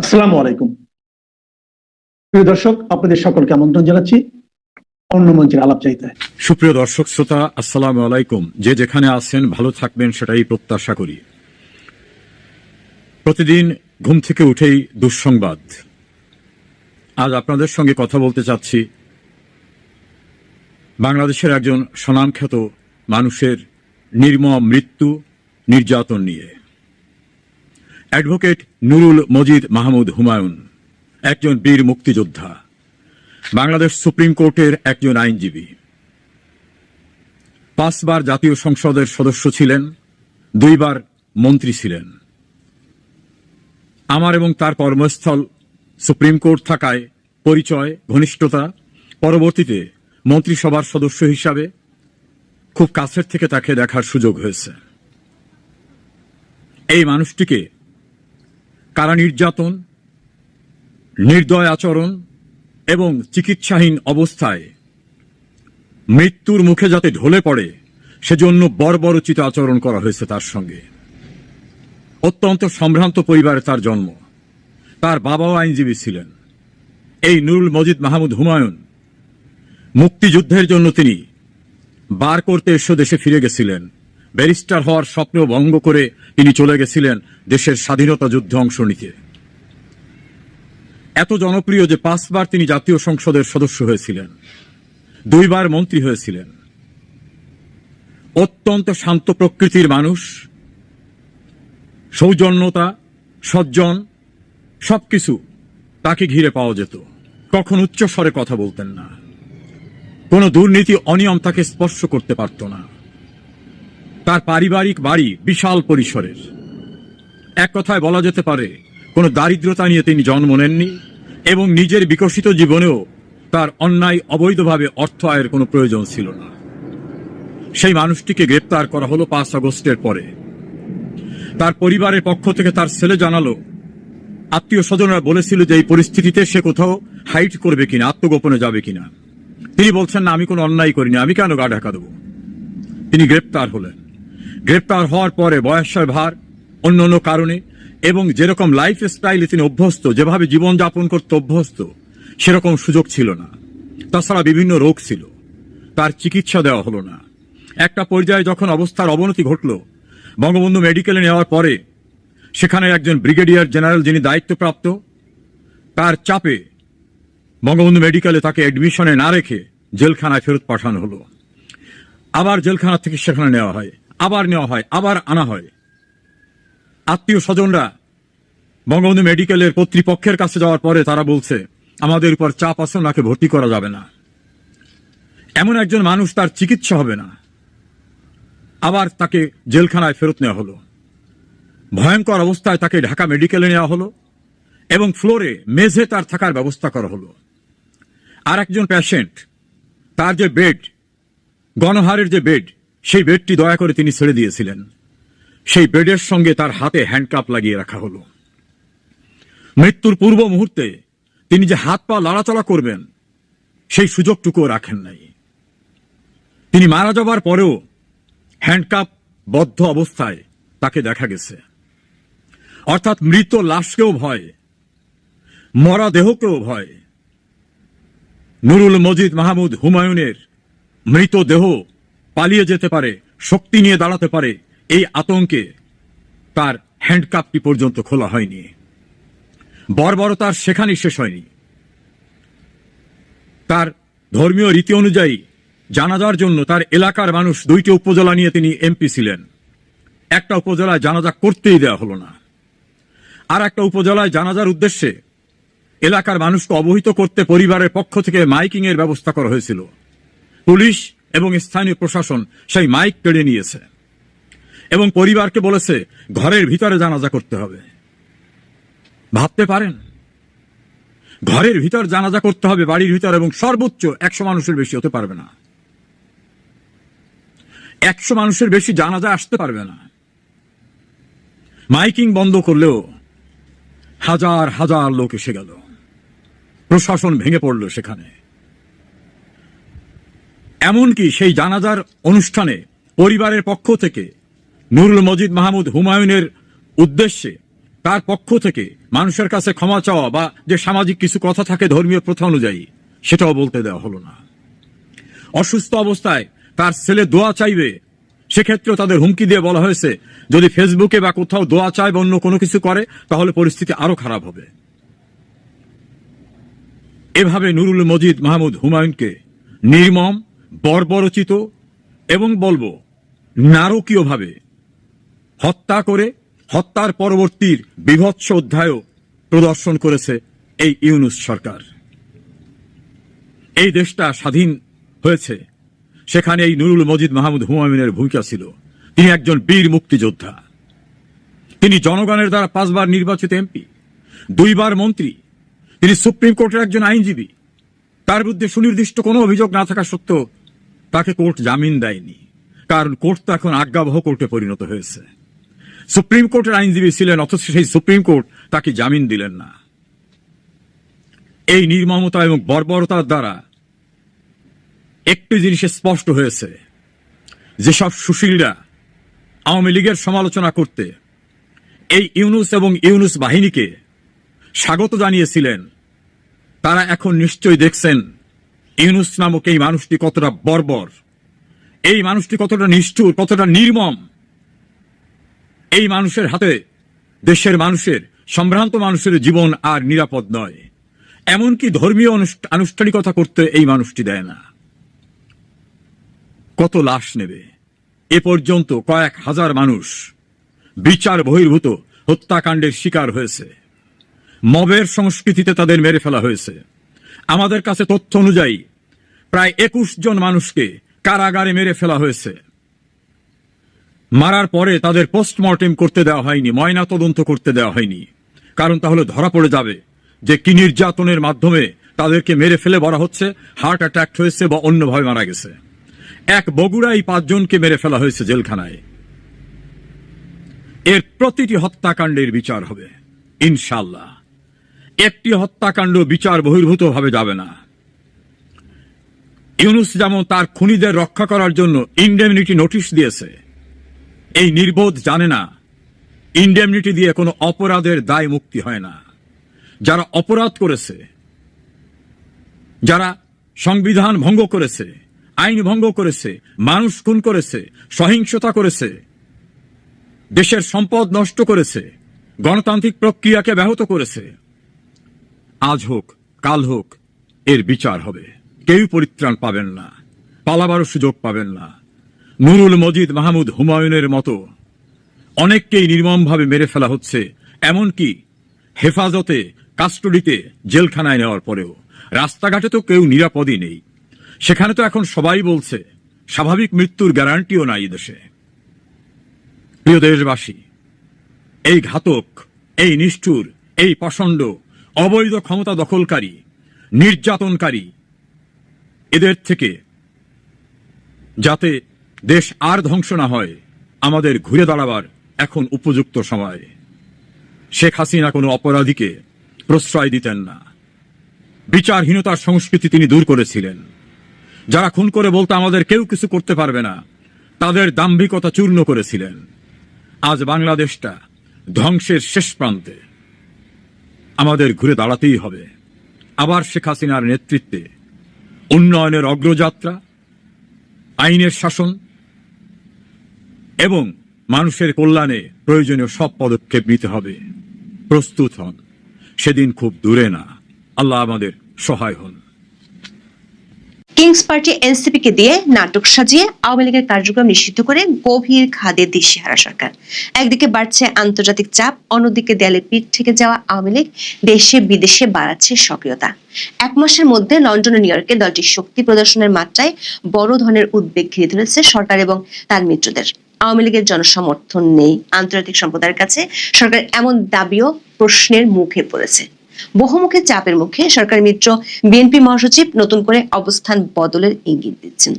আসসালামু আলাইকুম। প্রিয় দর্শক, আপনাদের সকলকে আমন্ত্রণ জানাচ্ছি অন্য মঞ্চের আলাপ চাইতে। সুপ্রিয় দর্শক শ্রোতা, আসসালামু আলাইকুম। যে যেখানে আছেন ভালো থাকবেন সেটাই প্রত্যাশা করি। প্রতিদিন ঘুম থেকে উঠেই দুঃসংবাদ। আজ আপনাদের সঙ্গে কথা বলতে চাচ্ছি বাংলাদেশের একজন স্বনামখ্যাত মানুষের নির্মম মৃত্যু, নির্যাতন নিয়ে। অ্যাডভোকেট নুরুল মজিদ মাহমুদ হুমায়ুন একজন বীর মুক্তিযোদ্ধা, বাংলাদেশ সুপ্রিম কোর্টের একজন আইনজীবী, 5 বার জাতীয় সংসদের সদস্য ছিলেন, 2 বার মন্ত্রী ছিলেন। আমার এবং তার কর্মস্থল সুপ্রিম কোর্ট থাকায় পরিচয়, ঘনিষ্ঠতা, পরবর্তীতে মন্ত্রিসভার সদস্য হিসাবে খুব কাছের থেকে তাকে দেখার সুযোগ হয়েছে। এই মানুষটিকে কারা নির্যাতন, নির্দয় আচরণ এবং চিকিৎসাহীন অবস্থায় মৃত্যুর মুখে যাতে ঢলে পড়ে সেজন্য বর্বরোচিত আচরণ করা হয়েছে তার সঙ্গে। অত্যন্ত সম্ভ্রান্ত পরিবারে তার জন্ম। তার বাবাও আইনজীবী ছিলেন। এই নুরুল মজিদ মাহমুদ হুমায়ুন মুক্তিযুদ্ধের জন্য তিনি বার করতে এসে দেশে ফিরে গেছিলেন। ব্যারিস্টার হওয়ার স্বপ্ন ভঙ্গ করে তিনি চলে গেছিলেন দেশের স্বাধীনতা যুদ্ধে অংশ নিতে। এত জনপ্রিয় যে 5 বার তিনি জাতীয় সংসদের সদস্য হয়েছিলেন, 2 বার মন্ত্রী হয়েছিলেন। অত্যন্ত শান্ত প্রকৃতির মানুষ, সৌজন্যতা, সজ্জন, সবকিছু তাকে ঘিরে পাওয়া যেত। কখন উচ্চ স্বরে কথা বলতেন না, কোনো দুর্নীতি অনিয়ম তাকে স্পর্শ করতে পারত না। তার পারিবারিক বাড়ি বিশাল পরিসরের। এক কথায় বলা যেতে পারে কোনো দারিদ্রতা নিয়ে তিনি জন্ম নেননি এবং নিজের বিকশিত জীবনেও তার অন্যায় অবৈধভাবে অর্থ আয়ের কোনো প্রয়োজন ছিল না। সেই মানুষটিকে গ্রেপ্তার করা হলো 5 আগস্টের পরে। তার পরিবারের পক্ষ থেকে তার ছেলে জানালো, আত্মীয় স্বজনরা বলেছিল যে এই পরিস্থিতিতে সে কোথাও হাইট করবে কিনা, আত্মগোপনে যাবে কিনা। তিনি বলছেন না, আমি কোনো অন্যায় করিনি, আমি কেন গা ঢাকা দেব। তিনি গ্রেপ্তার হলেন। গ্রেপ্তার হওয়ার পরে বয়সের ভার, অন্য অন্য কারণে এবং যেরকম লাইফ স্টাইলে তিনি অভ্যস্ত, যেভাবে জীবনযাপন করতে অভ্যস্ত, সেরকম সুযোগ ছিল না। তাছাড়া বিভিন্ন রোগ ছিল, তার চিকিৎসা দেওয়া হলো না। একটা পর্যায়ে যখন অবস্থার অবনতি ঘটল, বঙ্গবন্ধু মেডিকেলে নেওয়ার পরে সেখানে একজন ব্রিগেডিয়ার জেনারেল যিনি দায়িত্বপ্রাপ্ত, তার চাপে বঙ্গবন্ধু মেডিকেলে তাকে অ্যাডমিশনে না রেখে জেলখানায় ফেরত পাঠানো হলো। আবার জেলখানা থেকে সেখানে নেওয়া হয়, আবার নেওয়া হয়, আবার আনা হয়। আত্মীয় স্বজনরা বঙ্গবন্ধু মেডিকেলের কর্তৃপক্ষের কাছে যাওয়ার পরে তারা বলছে, আমাদের উপর চাপ আছে, ওনাকে ভর্তি করা যাবে না। এমন একজন মানুষ, তার চিকিৎসা হবে না। আবার তাকে জেলখানায় ফেরত নেওয়া হলো। ভয়ঙ্কর অবস্থায় তাকে ঢাকা মেডিকেলে নেওয়া হলো এবং ফ্লোরে, মেঝে তার থাকার ব্যবস্থা করা হলো। আর একজন পেশেন্ট, তার যে বেড, গণহারের যে বেড, সেই বেডটি দয়া করে তিনি ছেড়ে দিয়েছিলেন। সেই বেডের সঙ্গে তার হাতে হ্যান্ডকাপ লাগিয়ে রাখা হলো। মৃত্যুর পূর্ব মুহূর্তে তিনি যে হাত পা লড়াচড়া করবেন সেই সুযোগটুকুও রাখেন নাই। তিনি মারা যাবার পরেও হ্যান্ডকাপ বদ্ধ অবস্থায় তাকে দেখা গেছে। অর্থাৎ মৃত লাশকেও ভয়, মরা দেহকেও ভয়। নুরুল মজিদ মাহমুদ হুমায়ুনের মৃতদেহ পালিয়ে যেতে পারে, শক্তি নিয়ে দাঁড়াতে পারে, এই আতঙ্কে তার হ্যান্ডকাপটি পর্যন্ত খোলা হয়নি। বর্বরতার সেখানেই শেষ হয়নি। তার ধর্মীয় রীতি অনুযায়ী জানাজার জন্য তার এলাকার মানুষ, 2টি উপজেলা নিয়ে তিনি এমপি ছিলেন, একটা উপজেলায় জানাজা করতেই দেওয়া হলো না। আর একটা উপজেলায় জানাজার উদ্দেশ্যে এলাকার মানুষকে অবহিত করতে পরিবারের পক্ষ থেকে মাইকিং এর ব্যবস্থা করা হয়েছিল। পুলিশ এবং স্থানীয় প্রশাসন সেই মাইক কেড়ে নিয়েছে এবং পরিবারকে বলেছে ঘরের ভিতরে জানাজা করতে হবে। ভাবতে পারেন, ঘরের ভিতর জানাজা করতে হবে, বাড়ির ভিতর, এবং সর্বোচ্চ 100 মানুষের বেশি হতে পারবে না। 100 মানুষের বেশি জানাজা আসতে পারবে না। মাইকিং বন্ধ করলেও হাজার হাজার লোক এসে গেল, প্রশাসন ভেঙে পড়ল সেখানে। এমনকি সেই জানাজার অনুষ্ঠানে পরিবারের পক্ষ থেকে নুরুল মজিদ মাহমুদ হুমায়ুনের উদ্দেশ্যে তার পক্ষ থেকে মানুষের কাছে ক্ষমা চাওয়া বা যে সামাজিক কিছু কথা থাকে ধর্মীয় প্রথা অনুযায়ী সেটাও বলতে দেওয়া হলো না। অসুস্থ অবস্থায় তার ছেলে দোয়া চাইবে, সেক্ষেত্রেও তাদের হুমকি দিয়ে বলা হয়েছে যদি ফেসবুকে বা কোথাও দোয়া চায় বা অন্য কোনো কিছু করে তাহলে পরিস্থিতি আরো খারাপ হবে। এভাবে নুরুল মজিদ মাহমুদ হুমায়ুনকে নির্মম, বর্বরচিত এবং বলবো নারকীয়ভাবে হত্যা করে হত্যার পরবর্তীর বীভৎস অধ্যায়ও প্রদর্শন করেছে এই ইউনূস সরকার। এই দেশটা স্বাধীন হয়েছে, সেখানে এই নুরুল মজিদ মাহমুদ হুমায়ুনের ভূমিকা ছিল। তিনি একজন বীর মুক্তিযোদ্ধা, তিনি জনগণের দ্বারা 5 বার নির্বাচিত এমপি, 2 বার মন্ত্রী, তিনি সুপ্রিম কোর্টের একজন আইনজীবী। তার বিরুদ্ধে সুনির্দিষ্ট কোনো অভিযোগ না থাকা সত্ত্বেও তাকে কোর্ট জামিন দেয়নি, কারণ কোর্ট তো এখন আজ্ঞাবহ কোর্টে পরিণত হয়েছে। সুপ্রিম কোর্টের আইনজীবী ছিলেন, অথচ সেই সুপ্রিম কোর্ট তাকে জামিন দিলেন না। এই নির্মমতা এবং বর্বরতার দ্বারা একটি জিনিস স্পষ্ট হয়েছে, যেসব সুশীলরা আওয়ামী লীগের সমালোচনা করতে এই ইউনূস এবং ইউনূস বাহিনীকে স্বাগত জানিয়েছিলেন, তারা এখন নিশ্চয়ই দেখছেন ইউনূস নামক এই মানুষটি কতটা বর্বর, এই মানুষটি কতটা নিষ্ঠুর, কতটা নির্মম। এই মানুষের হাতে দেশের মানুষের, সম্ভ্রান্ত মানুষের জীবন আর নিরাপদ নয়। এমনকি ধর্মীয় আনুষ্ঠানিকতা করতে এই মানুষটি দেয় না। কত লাশ নেবে? এ পর্যন্ত কয়েক হাজার মানুষ বিচার বহির্ভূত হত্যাকাণ্ডের শিকার হয়েছে। মবের সংস্কৃতিতে তাদের মেরে ফেলা হয়েছে। আমাদের কাছে তথ্য অনুযায়ী প্রায় 21 জন মানুষকে কারাগারে মেরে ফেলা হয়েছে। মারার পরে তাদের পোস্টমর্টেম করতে দেওয়া হয়নি, ময়না তদন্ত করতে দেওয়া হয়নি, কারণ তাহলে ধরা পড়ে যাবে যে কি নির্যাতনের মাধ্যমে তাদেরকে মেরে ফেলে বলা হচ্ছে হার্ট অ্যাটাক হয়েছে বা অন্যভাবে মারা গেছে। এক বগুড়ায় 5 জনকে মেরে ফেলা হয়েছে জেলখানায়। এর প্রতিটি হত্যাকাণ্ডের বিচার হবে ইনশাআল্লাহ। একটি হত্যাকাণ্ড বিচার বহির্ভূত ভাবে যাবে না। ইউনূস যেমন তার খুনিদের রক্ষা করার জন্য ইনডেমনিটি নোটিশ দিয়েছে, এই নির্বোধ জানে না ইনডেমনিটি দিয়ে কোনো অপরাধের দায় মুক্তি হয় না। যারা অপরাধ করেছে, যারা সংবিধান ভঙ্গ করেছে, আইন ভঙ্গ করেছে, মানুষ খুন করেছে, সহিংসতা করেছে, দেশের সম্পদ নষ্ট করেছে, গণতান্ত্রিক প্রক্রিয়াকে ব্যাহত করেছে, আজ হোক কাল হোক এর বিচার হবে। কেউ পরিত্রাণ পাবেন না, পালাবারও সুযোগ পাবেন না। নুরুল মজিদ মাহমুদ হুমায়ুনের মতো অনেককেই নির্মমভাবে মেরে ফেলা হচ্ছে, এমনকি হেফাজতে, কাস্টডিতে, জেলখানায় নেওয়ার পরেও। রাস্তাঘাটে তো কেউ নিরাপদই নেই। সেখানে তো এখন সবাই বলছে স্বাভাবিক মৃত্যুর গ্যারান্টিও নাই দেশে। প্রিয় দেশবাসী, এই ঘাতক, এই নিষ্ঠুর, এই পাষণ্ড, অবৈধ ক্ষমতা দখলকারী, নির্যাতনকারী, এদের থেকে যাতে দেশ আর ধ্বংস না হয়, আমাদের ঘুরে দাঁড়াবার এখন উপযুক্ত সময়। শেখ হাসিনা কোনো অপরাধীকে প্রশ্রয় দিতেন না। বিচারহীনতার সংস্কৃতি তিনি দূর করেছিলেন। যারা খুন করে বলতো আমাদের কেউ কিছু করতে পারবে না, তাদের দাম্ভিকতা চূর্ণ করেছিলেন। আজ বাংলাদেশটা ধ্বংসের শেষ প্রান্তে। আমাদের ঘুরে দাঁড়াতেই হবে। আবার শেখ হাসিনার নেতৃত্বে উন্নয়নের অগ্রযাত্রা, আইনের শাসন এবং মানুষের কল্যাণে প্রয়োজনীয় সব পদক্ষেপ নিতে হবে। প্রস্তুত হন, সেদিন খুব দূরে না। আল্লাহ আমাদের সহায় হন। কিংস পার্টি এনসিপিকে দিয়ে নাটক সাজিয়ে আওয়ামী লীগের কার্যক্রম নিষিদ্ধ করে গভীর খাদে দিশেহারা সরকার। একদিকে বাড়ছে আন্তর্জাতিক চাপ, অন্যদিকে দেয়ালে পিঠ থেকে যাওয়া আওয়ামী লীগ দেশে বিদেশে বাড়াচ্ছে সক্রিয়তা। 1 মাসের মধ্যে লন্ডন ও নিউ ইয়র্কে দলটির শক্তি প্রদর্শনের মাত্রায় বড় ধরনের উদ্বেগ ঘিরে ধরেছে সরকার এবং তার মিত্রদের। আওয়ামী লীগের জনসমর্থন নেই, আন্তর্জাতিক সম্প্রদায়ের কাছে সরকার এমন দাবিও প্রশ্নের মুখে পড়েছে। বহুমুখী চাপের মুখে সরকার মিত্র বিএনপি মহাসচিব নতুন করে অবস্থান বদলের ইঙ্গিত দিচ্ছেন।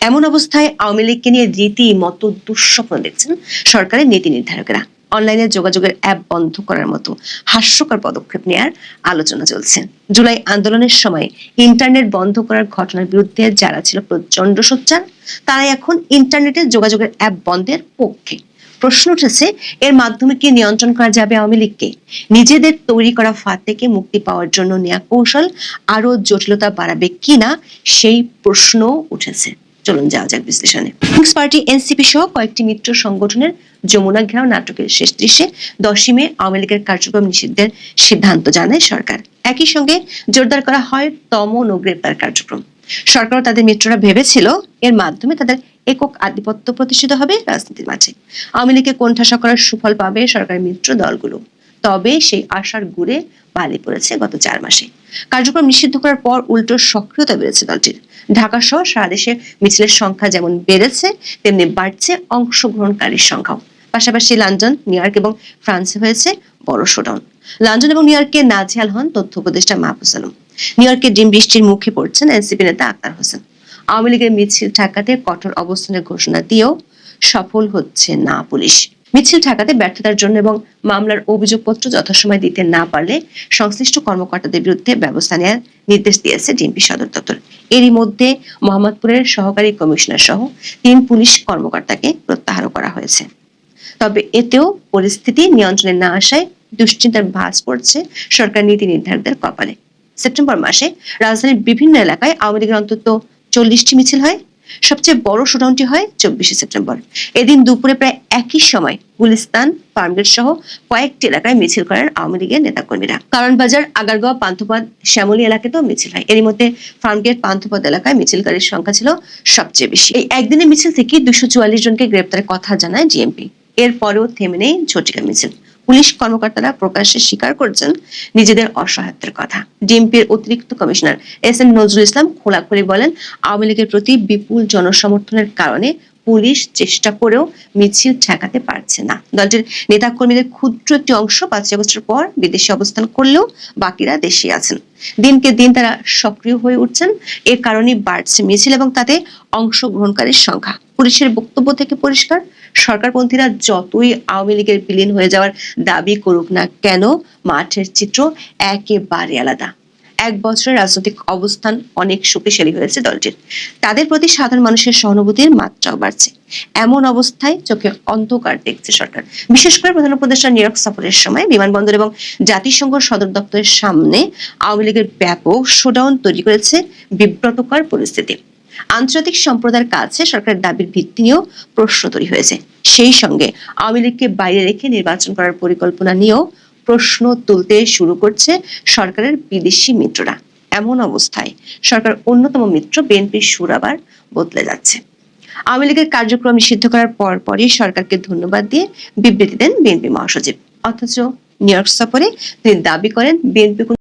এমন অবস্থায় আওয়ামী লীগকে নিয়ে রীতিমতো দুঃস্বপ্ন দেখছেন সরকারের নীতি নির্ধারকেরা। অনলাইনে যোগাযোগের অ্যাপ বন্ধ করার মতো হাস্যকর পদক্ষেপ নেওয়ার আলোচনা চলছে। জুলাই আন্দোলনের সময় ইন্টারনেট বন্ধ করার ঘটনার বিরুদ্ধে যারা ছিল প্রচন্ড সোচ্চার, তারা এখন ইন্টারনেটে যোগাযোগের অ্যাপ বন্ধের পক্ষে। প্রশ্ন উঠেছে, এর মাধ্যমে কি নিয়ন্ত্রণ করা যাবে আওয়ামী লীগকে? নিজেদের তৈরি করা ফাঁদ থেকে মুক্তি পাওয়ার জন্য নেওয়া কৌশল আরো জটিলতা বাড়াবে কিনা সেই প্রশ্ন উঠেছে। চলুন যাওয়া যাক বিশ্লেষণে। কিংস পার্টি এনসিপি সহ কয়েকটি মিত্র সংগঠনের যমুনা ঘেরাও নাটকের শেষ দৃশ্যে 10 মে আওয়ামী লীগের কার্যক্রম নিষিদ্ধের সিদ্ধান্ত জানায় সরকার। একই সঙ্গে জোরদার করা হয় দমন ও গ্রেপ্তার কার্যক্রম। সরকার ও তাদের মিত্ররা ভেবেছিল এর মাধ্যমে তাদের একক আধিপত্য প্রতিষ্ঠিত হবে রাজনীতির মাঝে। আওয়ামী লীগকে কোণঠাসা করার সুফল পাবে সরকারের মিত্র দলগুলো। তবে সেই আশার গুড়ে বালি পড়েছে গত 4 মাসে। কার্যক্রম নিষিদ্ধ করার পর উল্টো সক্রিয়তা বেড়েছে দলটির। ঢাকা সহ সারা দেশে মিছিলের সংখ্যা যেমন বেড়েছে, তেমনি বাড়ছে অংশগ্রহণকারীর সংখ্যাও। পাশাপাশি লন্ডন, নিউ ইয়র্ক এবং ফ্রান্সে হয়েছে বড় শোডাউন। লন্ডন এবং নিউ ইয়র্কে নাজেহাল হন তথ্য উপদেষ্টা মাহফুজ আলম। নিউ ইয়র্কে ডিম বৃষ্টির মুখে পড়ছেন এনসিপি নেতা আক্তার হোসেন। আওয়ামী লীগের মিছিল ঠেকাতে কঠোর অবস্থানের ঘোষণা দিয়েও সফল হচ্ছে না পুলিশ। মিছিল ঠেকাতে ব্যর্থতার জন্য এবং মামলার অভিযোগপত্র যথাসময়ে দিতে না পারলে সংশ্লিষ্ট কর্মকর্তাদের বিরুদ্ধে ব্যবস্থা নেওয়ার নির্দেশ দিয়েছে ডিএমপি সদর দপ্তর। এরই মধ্যে মোহাম্মদপুরের সহকারী কমিশনার সহ 3 পুলিশ কর্মকর্তাকে প্রত্যাহার করা হয়েছে। তবে এতেও পরিস্থিতি নিয়ন্ত্রণে না আসায় দুশ্চিন্তার ভাঁজ পড়ছে সরকার নীতি নির্ধারকদের কপালে। সেপ্টেম্বর মাসে রাজধানীর বিভিন্ন এলাকায় আওয়ামী লীগের অন্তত 40টি মিছিল হয়। সবচেয়ে বড় শোডাউনটি হয় 24শে সেপ্টেম্বর। এদিন দুপুরে প্রায় একই সময় গুলিস্তান, ফার্মগেট সহ কয়েকটি এলাকায় মিছিল করেন আওয়ামী লীগের নেতাকর্মীরা। কারণবাজার, আগারগাঁও, পান্থপথ, শ্যামলী এলাকাতেও মিছিল হয়। এরই মধ্যে ফার্মগেট, পান্থপথ এলাকায় মিছিলকারীর সংখ্যা ছিল সবচেয়ে বেশি। এই একদিনের মিছিল থেকে 244 জনকে গ্রেপ্তারের কথা জানায় ডিএমপি। এরপরেও থেমে নেই ঝটিকা মিছিল। পুলিশ কর্মকর্তারা প্রকাশ্যে স্বীকার করছেন নিজেদের অসহায়ত্বের কথা। ডিএমপির অতিরিক্ত কমিশনার এস.এন. নজরুল ইসলাম খোলাখুলি বলেন, আওয়ামী লীগের প্রতি বিপুল জনসমর্থনের কারণে পুলিশ চেষ্টা করেও মিছিল ঠেকাতে পারছে না। দলটির নেতাকর্মীদের ক্ষুদ্র একটি অংশ 5 আগস্টের পর বিদেশে অবস্থান করলেও বাকিরা দেশে আছেন। দিনকে দিন তারা সক্রিয় হয়ে উঠছেন। এর কারণে বাড়ছে মিছিল এবং তাতে অংশগ্রহণকারীর সংখ্যা। পুলিশের বক্তব্য থেকে পরিষ্কার, সরকারপন্থীরা যতই আওয়ামী লীগের বিলীন হয়ে যাওয়ার দাবি করুক না কেন, মাঠের চিত্র একেবারে আলাদা। 1 বছরের রাজনৈতিক অবস্থান অনেক শক্তিশালী হয়েছে দলটির। তাদের প্রতি সাধারণ মানুষের সহানুভূতির মাত্রাও বাড়ছে। এমন অবস্থায় চোখে অন্ধকার দেখছে সরকার। বিশেষ করে প্রধান উপদেষ্টা নিউ ইয়র্ক সফরের সময় বিমানবন্দর এবং জাতিসংঘ সদর দপ্তরের সামনে আওয়ামী লীগের ব্যাপক শোডাউন তৈরি করেছে বিব্রতকর পরিস্থিতি। আন্তর্জাতিক সম্প্রদায়ের কাছে সরকারের দাবির ভিত্তি নিয়েও প্রশ্ন তৈরি হয়েছে। সেই সঙ্গে আওয়ামী লীগকে বাইরে রেখে নির্বাচন করার পরিকল্পনা নিয়েও প্রশ্ন তুলতে শুরু করছে সরকারের বিদেশি মিত্ররা। এমন অবস্থায় সরকার অন্যতম মিত্র বিএনপির সুর আবার বদলে যাচ্ছে। আওয়ামী লীগের কার্যক্রম নিষিদ্ধ করার পরপরই সরকারকে ধন্যবাদ দিয়ে বিবৃতি দেন বিএনপি মহাসচিব। অথচ নিউ ইয়র্ক সফরে তিনি দাবি করেন বিএনপি